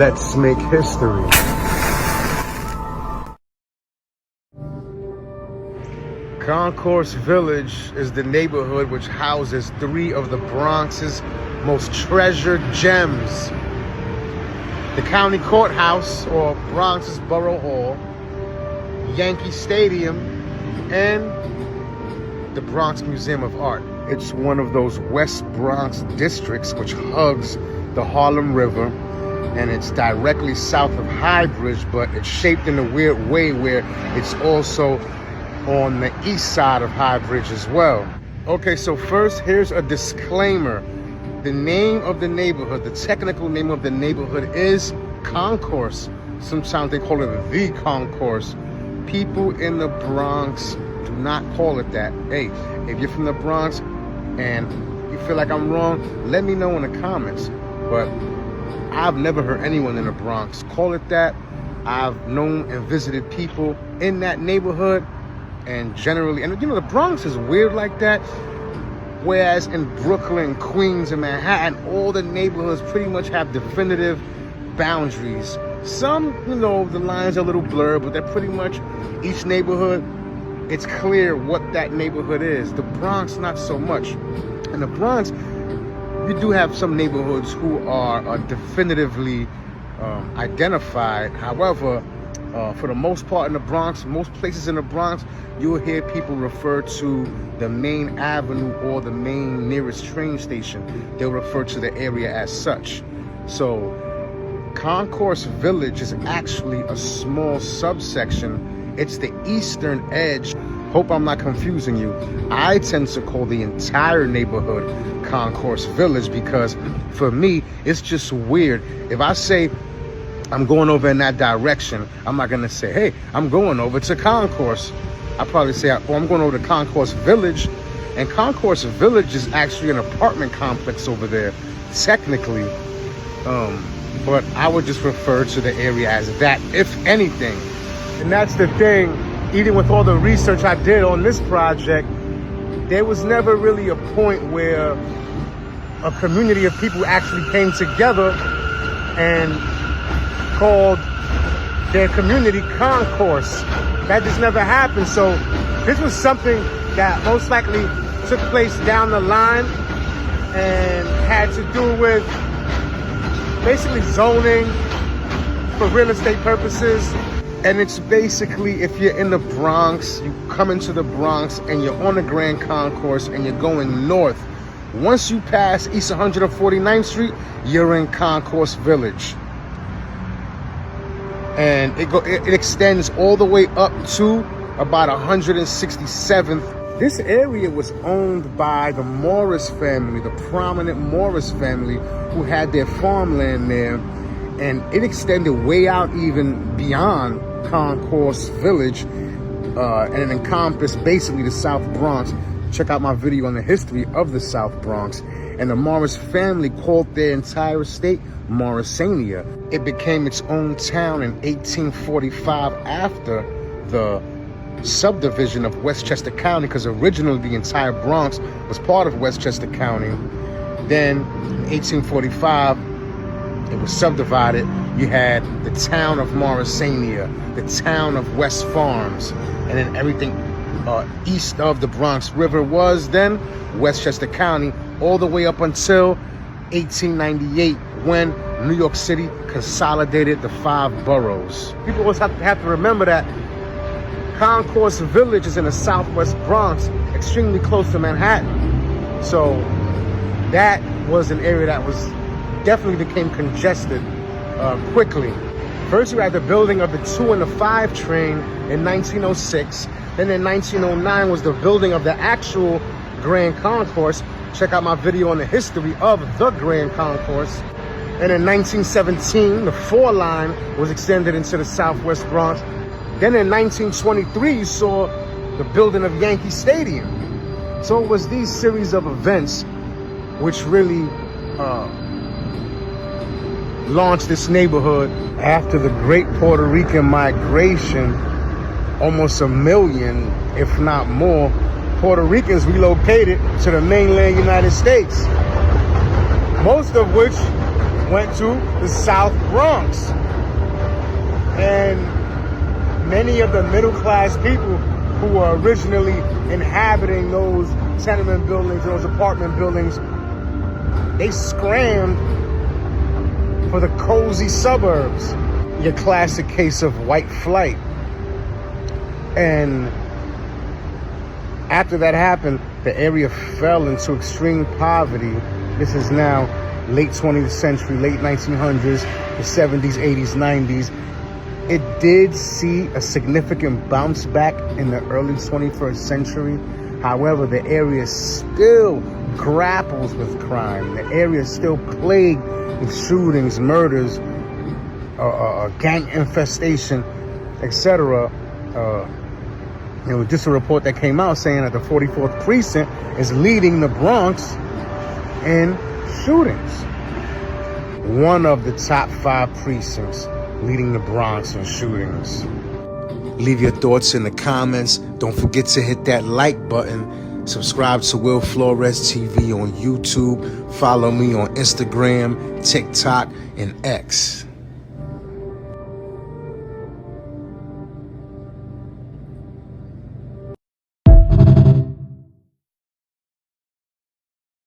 Let's make history. Concourse Village is the neighborhood which houses three of the Bronx's most treasured gems. The County Courthouse, or Bronx's Borough Hall, Yankee Stadium, and the Bronx Museum of Art. It's one of those West Bronx districts which hugs the Harlem River, and it's directly south of Highbridge, but it's shaped in a weird way where it's also on the east side of Highbridge as well. Okay, so first, here's a disclaimer. The name of the neighborhood, the technical name of the neighborhood is Concourse. Sometimes they call it the Concourse. People in the Bronx do not call it that. Hey, if you're from the Bronx and you feel like I'm wrong, let me know in the comments. But I've never heard anyone in the Bronx call it that. I've known and visited people in that neighborhood, and generally, and you know, the Bronx is weird like that. Whereas in Brooklyn, Queens, and Manhattan, all the neighborhoods pretty much have definitive boundaries. Some, you know, the lines are a little blurred, but they're pretty much, each neighborhood, it's clear what that neighborhood is. The Bronx, not so much. In the Bronx, you do have some neighborhoods who are definitively identified. However, for the most part in the Bronx, most places in the Bronx, you'll hear people refer to the main avenue or the main nearest train station. They'll refer to the area as such. So Concourse Village is actually a small subsection. It's the eastern edge. Hope I'm not confusing you. I tend to call the entire neighborhood Concourse Village because for me, it's just weird. If I say I'm going over in that direction, I'm not gonna say, hey, I'm going over to Concourse. I'll probably say, oh, I'm going over to Concourse Village. And Concourse Village is actually an apartment complex over there, technically. But I would just refer to the area as that, if anything. And that's the thing, even with all the research I did on this project, there was never really a point where a community of people actually came together and called their community Concourse. That just never happened. So this was something that most likely took place down the line and had to do with basically zoning for real estate purposes. And it's basically, if you're in the Bronx, you come into the Bronx and you're on the Grand Concourse and you're going north. Once you pass East 149th Street, you're in Concourse Village. And it extends all the way up to about 167th. This area was owned by the Morris family, the prominent Morris family, who had their farmland there. And it extended way out even beyond Concourse Village, and it encompassed basically the South Bronx. Check out my video on the history of the South Bronx. And the Morris family called their entire estate Morrisania. It became its own town in 1845 after the subdivision of Westchester County, because originally the entire Bronx was part of Westchester County. Then in 1845, it was subdivided. You had the town of Morrisania, the town of West Farms, and then everything east of the Bronx River was then Westchester County, all the way up until 1898, when New York City consolidated the 5 boroughs. People always have to remember that Concourse Village is in the southwest Bronx, extremely close to Manhattan. So that was an area that was definitely became congested quickly. First, you had the building of the 2 and the 5 train in 1906. Then in 1909 was the building of the actual Grand Concourse. Check out my video on the history of the Grand Concourse. And in 1917, the 4 line was extended into the southwest Bronx. Then in 1923, you saw the building of Yankee Stadium. So it was these series of events which really launched this neighborhood. After the great Puerto Rican migration, almost 1 million, if not more, Puerto Ricans relocated to the mainland United States, most of which went to the South Bronx. And many of the middle-class people who were originally inhabiting those tenement buildings, those apartment buildings, they scrammed for the cozy suburbs. Your classic case of white flight. And after that happened, the area fell into extreme poverty. This is now late 20th century, late 1900s, the 70s, 80s, 90s. It did see a significant bounce back in the early 21st century. However, the area still grapples with crime. The area is still plagued with shootings, murders, gang infestation, etc. Just a report that came out saying that the 44th precinct is leading the Bronx in shootings. One of the top 5 precincts leading the Bronx in shootings. Leave your thoughts in the comments. Don't forget to hit that like button. Subscribe to Will Flores TV on YouTube. Follow me on Instagram, TikTok, and X.